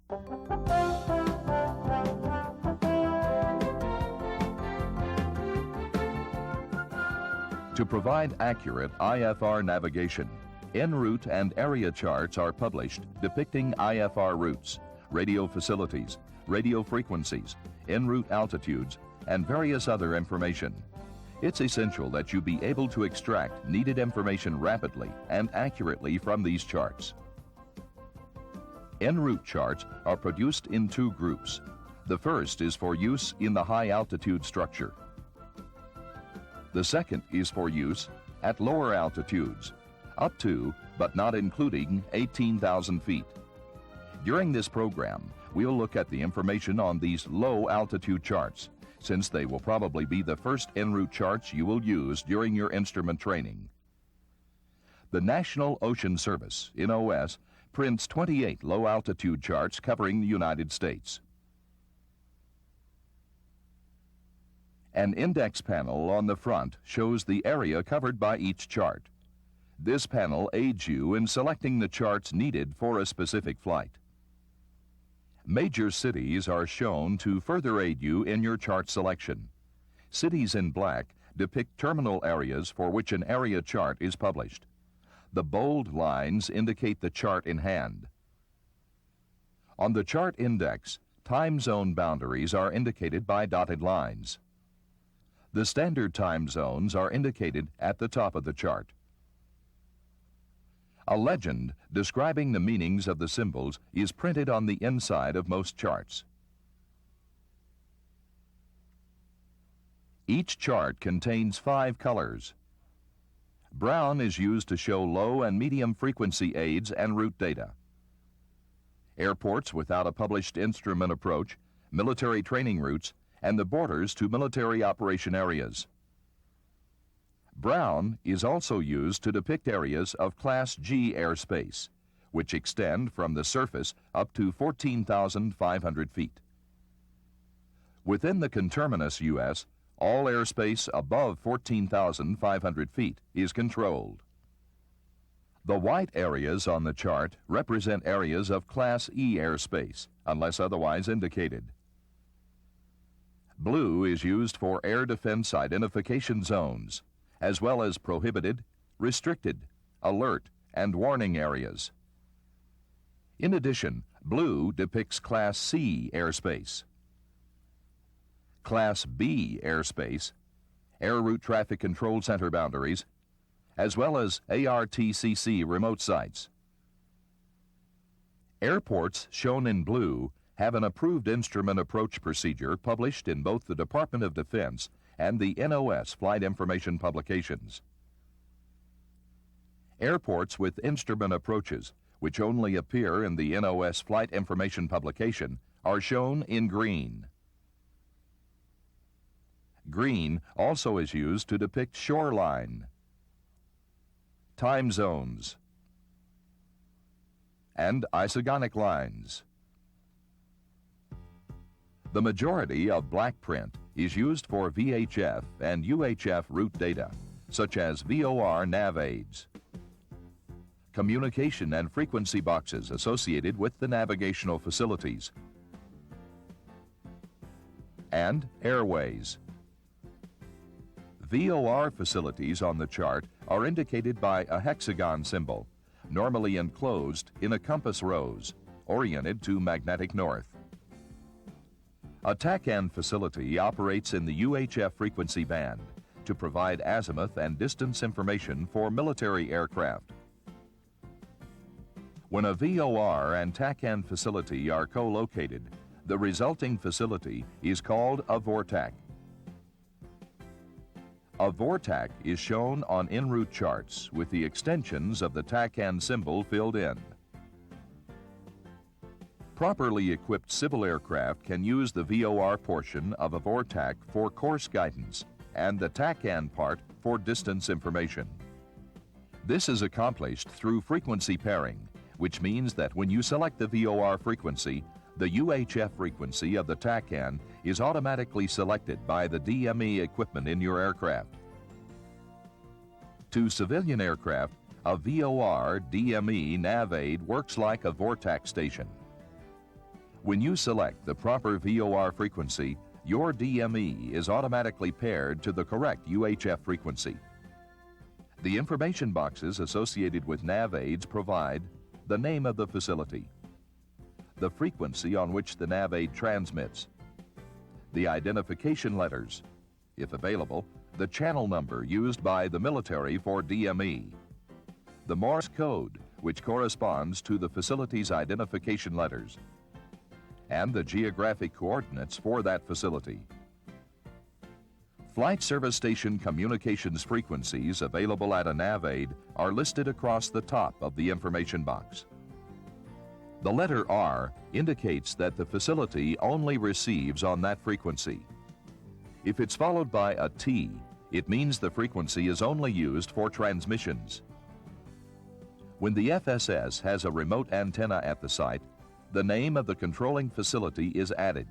To provide accurate IFR navigation, Enroute and area charts are published depicting IFR routes, radio facilities, radio frequencies, enroute altitudes, and various other information. It's essential that you be able to extract needed information rapidly and accurately from these charts. Enroute charts are produced in two groups. The first is for use in the high altitude structure. The second is for use at lower altitudes, up to, but not including, 18,000 feet. During this program, we'll look at the information on these low altitude charts, since they will probably be the first Enroute charts you will use during your instrument training. The National Ocean Service, NOS, prints 28 low altitude charts covering the United States. An index panel on the front shows the area covered by each chart. This panel aids you in selecting the charts needed for a specific flight. Major cities are shown to further aid you in your chart selection. Cities in black depict terminal areas for which an area chart is published. The bold lines indicate the chart in hand. On the chart index, time zone boundaries are indicated by dotted lines. The standard time zones are indicated at the top of the chart. A legend describing the meanings of the symbols is printed on the inside of most charts. Each chart contains 5 colors. Brown is used to show low and medium frequency aids and route data. Airports without a published instrument approach, military training routes, and the borders to military operation areas. Brown is also used to depict areas of Class G airspace, which extend from the surface up to 14,500 feet. Within the conterminous U.S., all airspace above 14,500 feet is controlled. The white areas on the chart represent areas of Class E airspace, unless otherwise indicated. Blue is used for air defense identification zones, as well as prohibited, restricted, alert, and warning areas. In addition, blue depicts Class C airspace. Class B airspace, Air Route Traffic Control Center boundaries, as well as ARTCC remote sites. Airports shown in blue have an approved instrument approach procedure published in both the Department of Defense and the NOS Flight Information publications. Airports with instrument approaches, which only appear in the NOS Flight Information publication, are shown in green. Green also is used to depict shoreline, time zones, and isogonic lines. The majority of black print is used for VHF and UHF route data, such as VOR nav aids, communication and frequency boxes associated with the navigational facilities, and airways. VOR facilities on the chart are indicated by a hexagon symbol, normally enclosed in a compass rose, oriented to magnetic north. A TACAN facility operates in the UHF frequency band to provide azimuth and distance information for military aircraft. When a VOR and TACAN facility are co-located, the resulting facility is called a VORTAC. A VORTAC is shown on Enroute charts with the extensions of the TACAN symbol filled in. Properly equipped civil aircraft can use the VOR portion of a VORTAC for course guidance and the TACAN part for distance information. This is accomplished through frequency pairing, which means that when you select the VOR frequency, the UHF frequency of the TACAN is automatically selected by the DME equipment in your aircraft. To civilian aircraft, a VOR DME nav aid works like a VORTAC station. When you select the proper VOR frequency, your DME is automatically paired to the correct UHF frequency. The information boxes associated with nav aids provide the name of the facility, the frequency on which the nav aid transmits, the identification letters, if available, the channel number used by the military for DME, the Morse code, which corresponds to the facility's identification letters, and the geographic coordinates for that facility. Flight service station communications frequencies available at a nav aid are listed across the top of the information box. The letter R indicates that the facility only receives on that frequency. If it's followed by a T, it means the frequency is only used for transmissions. When the FSS has a remote antenna at the site, the name of the controlling facility is added.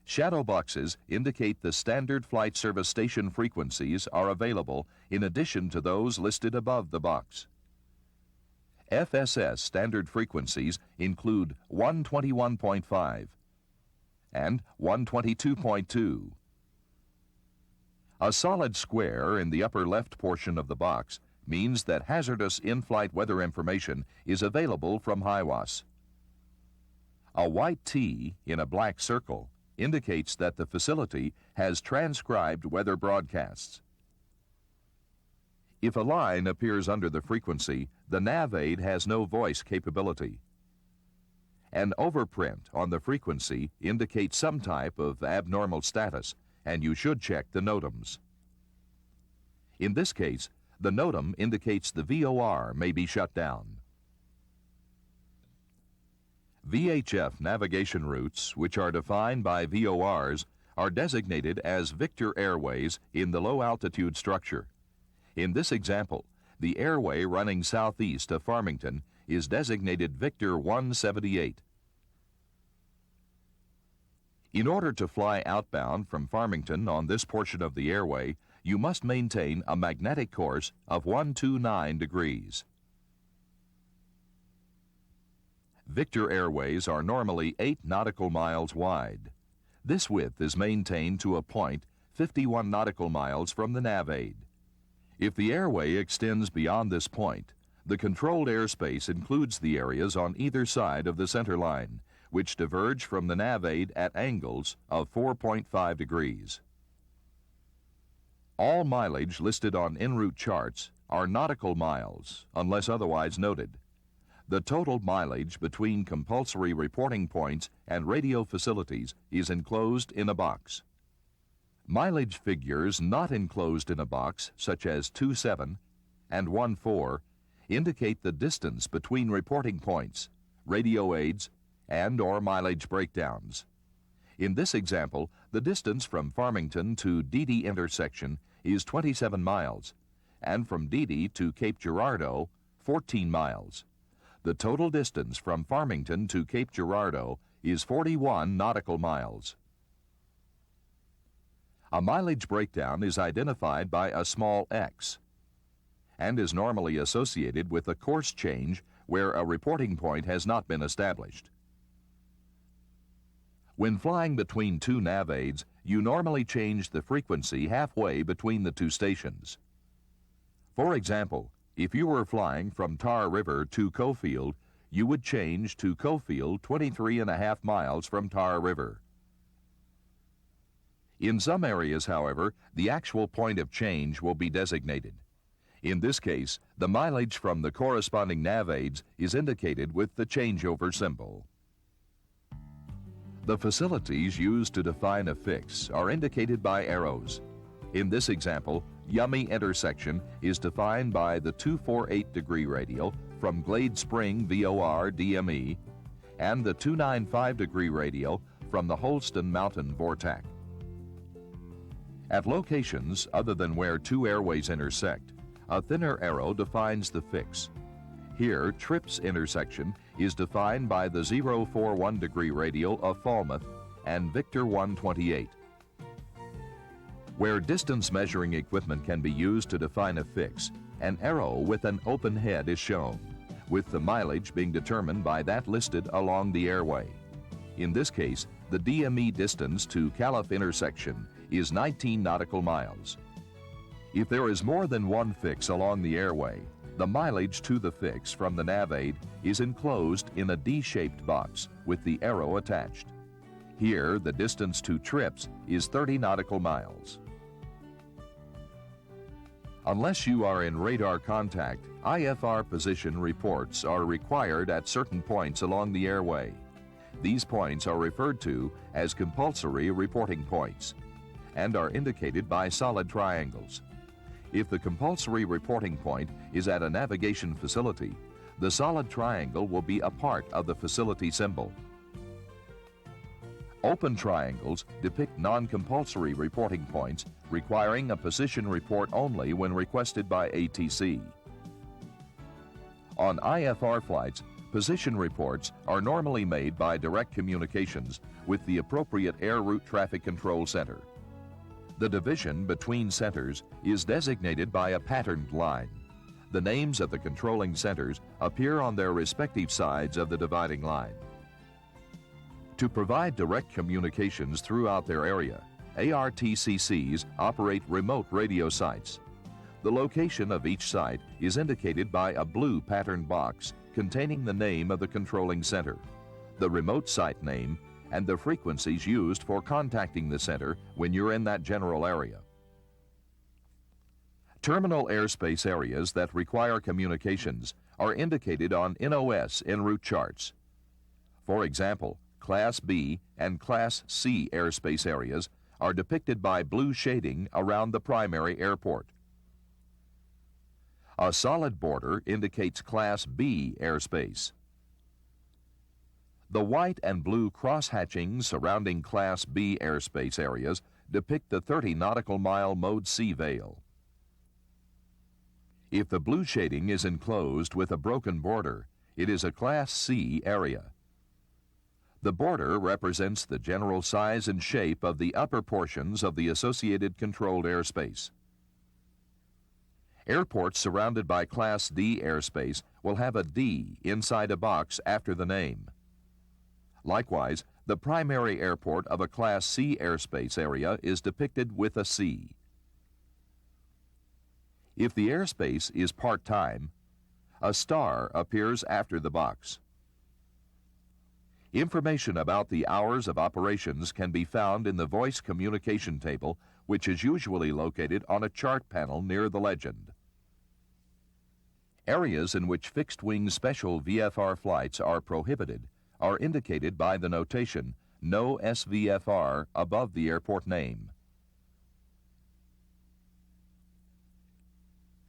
Shadow boxes indicate the standard flight service station frequencies are available in addition to those listed above the box. FSS standard frequencies include 121.5 and 122.2. A solid square in the upper left portion of the box means that hazardous in-flight weather information is available from HIWAS. A white T in a black circle indicates that the facility has transcribed weather broadcasts. If a line appears under the frequency, the nav aid has no voice capability. An overprint on the frequency indicates some type of abnormal status, and you should check the NOTAMs. In this case, the NOTAM indicates the VOR may be shut down. VHF navigation routes, which are defined by VORs, are designated as Victor airways in the low-altitude structure. In this example, the airway running southeast of Farmington is designated Victor 178. In order to fly outbound from Farmington on this portion of the airway, you must maintain a magnetic course of 129 degrees. Victor airways are normally 8 nautical miles wide. This width is maintained to a point 51 nautical miles from the nav aid. If the airway extends beyond this point, the controlled airspace includes the areas on either side of the center line, which diverge from the nav aid at angles of 4.5 degrees. All mileage listed on Enroute charts are nautical miles, unless otherwise noted. The total mileage between compulsory reporting points and radio facilities is enclosed in a box. Mileage figures not enclosed in a box, such as 27 and 14, indicate the distance between reporting points, radio aids, and/or mileage breakdowns. In this example, the distance from Farmington to Dede intersection is 27 miles, and from Dede to Cape Girardeau, 14 miles. The total distance from Farmington to Cape Girardeau is 41 nautical miles. A mileage breakdown is identified by a small x and is normally associated with a course change where a reporting point has not been established. When flying between two nav aids, you normally change the frequency halfway between the two stations. For example, if you were flying from Tar River to Cofield, you would change to Cofield 23.5 miles from Tar River. In some areas, however, the actual point of change will be designated. In this case, the mileage from the corresponding nav aids is indicated with the changeover symbol. The facilities used to define a fix are indicated by arrows. In this example, Yummy intersection is defined by the 248-degree radial from Glade Spring VOR DME and the 295-degree radial from the Holston Mountain VORTAC. At locations other than where two airways intersect, a thinner arrow defines the fix. Here, Tripp's intersection is defined by the 041-degree radial of Falmouth and Victor 128. Where distance measuring equipment can be used to define a fix, an arrow with an open head is shown. with the mileage being determined by that listed along the airway. In this case, the DME distance to Calif intersection is 19 nautical miles. If there is more than one fix along the airway, the mileage to the fix from the nav aid is enclosed in a D-shaped box with the arrow attached. Here, the distance to trips is 30 nautical miles. Unless you are in radar contact, IFR position reports are required at certain points along the airway. These points are referred to as compulsory reporting points and are indicated by solid triangles. If the compulsory reporting point is at a navigation facility, the solid triangle will be a part of the facility symbol. Open triangles depict non-compulsory reporting points requiring a position report only when requested by ATC. On IFR flights, position reports are normally made by direct communications with the appropriate air route traffic control center. The division between centers is designated by a patterned line. The names of the controlling centers appear on their respective sides of the dividing line. To provide direct communications throughout their area, ARTCCs operate remote radio sites. The location of each site is indicated by a blue patterned box containing the name of the controlling center, the remote site name, and the frequencies used for contacting the center when you're in that general area. Terminal airspace areas that require communications are indicated on NOS Enroute charts. For example, Class B and Class C airspace areas are depicted by blue shading around the primary airport. A solid border indicates Class B airspace. The white and blue cross-hatching surrounding Class B airspace areas depict the 30 nautical mile Mode C veil. If the blue shading is enclosed with a broken border, it is a Class C area. The border represents the general size and shape of the upper portions of the associated controlled airspace. Airports surrounded by Class D airspace will have a D inside a box after the name. Likewise, the primary airport of a Class C airspace area is depicted with a C. If the airspace is part-time, a star appears after the box. Information about the hours of operations can be found in the voice communication table, which is usually located on a chart panel near the legend. Areas in which fixed-wing special VFR flights are prohibited are indicated by the notation "No SVFR" above the airport name.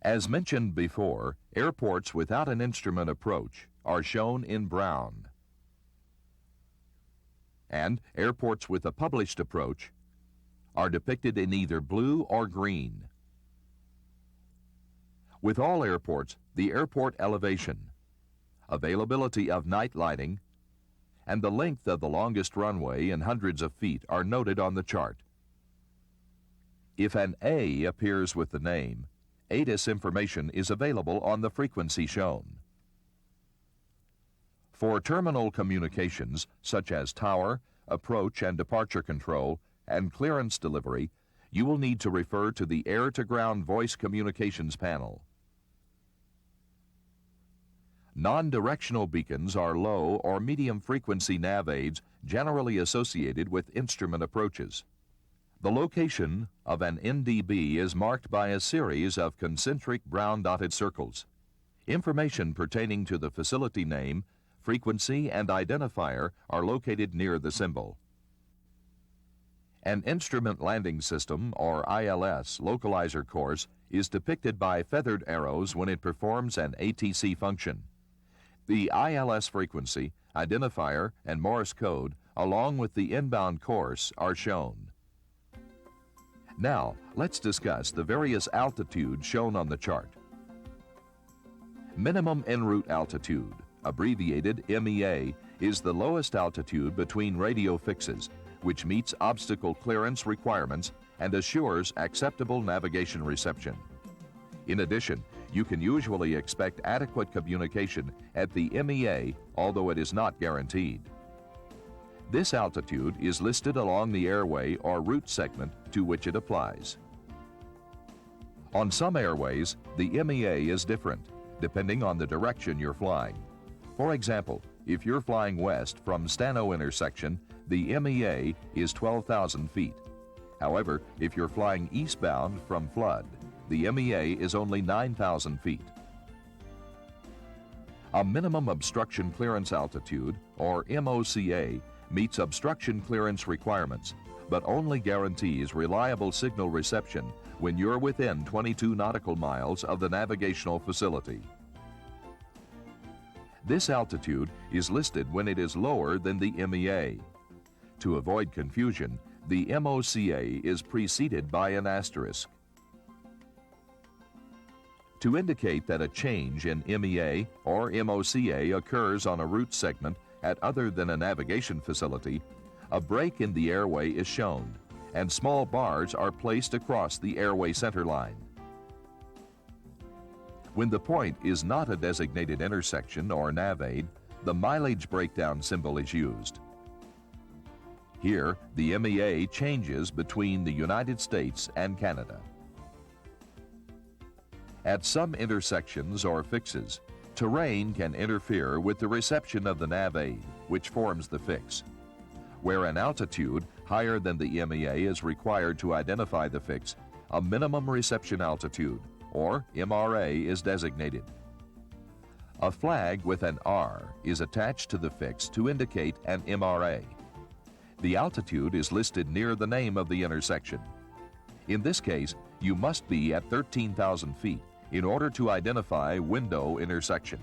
As mentioned before, airports without an instrument approach are shown in brown, and airports with a published approach are depicted in either blue or green. With all airports, the airport elevation, availability of night lighting, and the length of the longest runway in hundreds of feet are noted on the chart. If an A appears with the name, ATIS information is available on the frequency shown. For terminal communications, such as tower, approach and departure control, and clearance delivery, you will need to refer to the air-to-ground voice communications panel. Non-directional beacons are low or medium frequency nav aids generally associated with instrument approaches. The location of an NDB is marked by a series of concentric brown dotted circles. Information pertaining to the facility name, frequency, and identifier are located near the symbol. An instrument landing system, or ILS, localizer course is depicted by feathered arrows when it performs an ATC function. The ILS frequency, identifier, and Morse code, along with the inbound course, are shown. Now, let's discuss the various altitudes shown on the chart. Minimum en route altitude, abbreviated MEA, is the lowest altitude between radio fixes, which meets obstacle clearance requirements and assures acceptable navigation reception. In addition, you can usually expect adequate communication at the MEA, although it is not guaranteed. This altitude is listed along the airway or route segment to which it applies. On some airways, the MEA is different, depending on the direction you're flying. For example, if you're flying west from Stano intersection, the MEA is 12,000 feet. However, if you're flying eastbound from Flood, the MEA is only 9,000 feet. A minimum obstruction clearance altitude, or MOCA, meets obstruction clearance requirements, but only guarantees reliable signal reception when you're within 22 nautical miles of the navigational facility. This altitude is listed when it is lower than the MEA. To avoid confusion, the MOCA is preceded by an asterisk. To indicate that a change in MEA or MOCA occurs on a route segment at other than a navigation facility, a break in the airway is shown, and small bars are placed across the airway center line. When the point is not a designated intersection or nav aid, the mileage breakdown symbol is used. Here, the MEA changes between the United States and Canada. At some intersections or fixes, terrain can interfere with the reception of the nav aid, which forms the fix. Where an altitude higher than the MEA is required to identify the fix, a minimum reception altitude, or MRA, is designated. A flag with an R is attached to the fix to indicate an MRA. The altitude is listed near the name of the intersection. In this case, you must be at 13,000 feet in order to identify window intersection.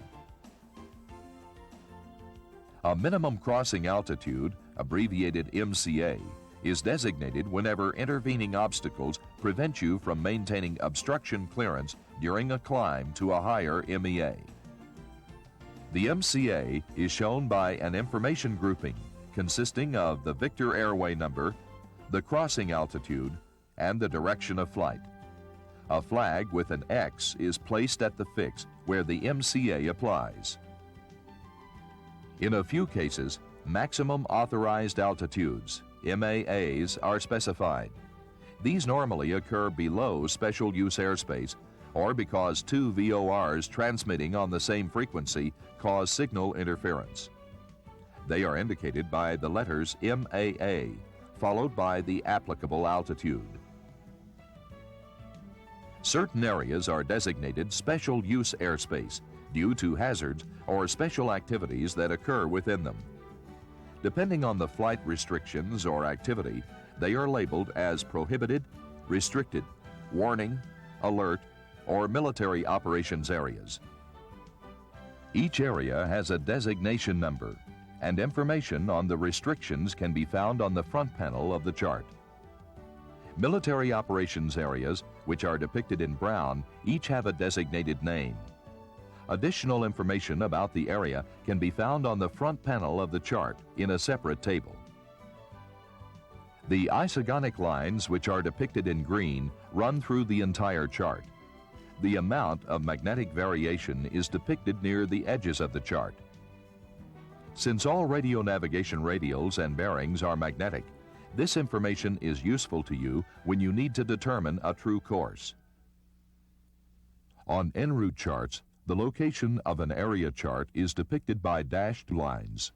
A minimum crossing altitude, abbreviated MCA, is designated whenever intervening obstacles prevent you from maintaining obstruction clearance during a climb to a higher MEA. The MCA is shown by an information grouping consisting of the Victor airway number, the crossing altitude, and the direction of flight. A flag with an X is placed at the fix where the MCA applies. In a few cases, maximum authorized altitudes, MAAs, are specified. These normally occur below special use airspace or because two VORs transmitting on the same frequency cause signal interference. They are indicated by the letters MAA, followed by the applicable altitude. Certain areas are designated special use airspace due to hazards or special activities that occur within them. Depending on the flight restrictions or activity, they are labeled as prohibited, restricted, warning, alert, or military operations areas. Each area has a designation number, and information on the restrictions can be found on the front panel of the chart. Military operations areas, which are depicted in brown, each have a designated name. Additional information about the area can be found on the front panel of the chart in a separate table. The isogonic lines, which are depicted in green, run through the entire chart. The amount of magnetic variation is depicted near the edges of the chart. Since all radio navigation radials and bearings are magnetic, this information is useful to you when you need to determine a true course. On Enroute charts, the location of an area chart is depicted by dashed lines.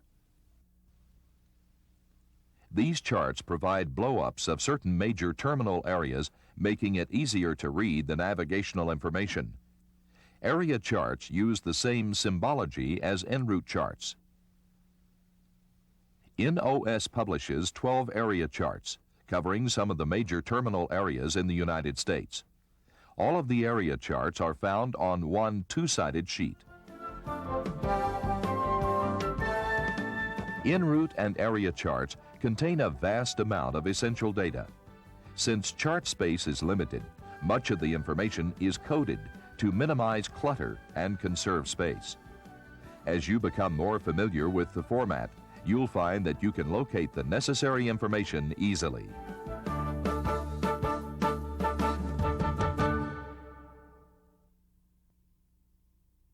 These charts provide blow-ups of certain major terminal areas, making it easier to read the navigational information. Area charts use the same symbology as Enroute charts. NOS publishes 12 area charts, covering some of the major terminal areas in the United States. All of the area charts are found on one two-sided sheet. Enroute and area charts contain a vast amount of essential data. Since chart space is limited, much of the information is coded to minimize clutter and conserve space. As you become more familiar with the format, you'll find that you can locate the necessary information easily.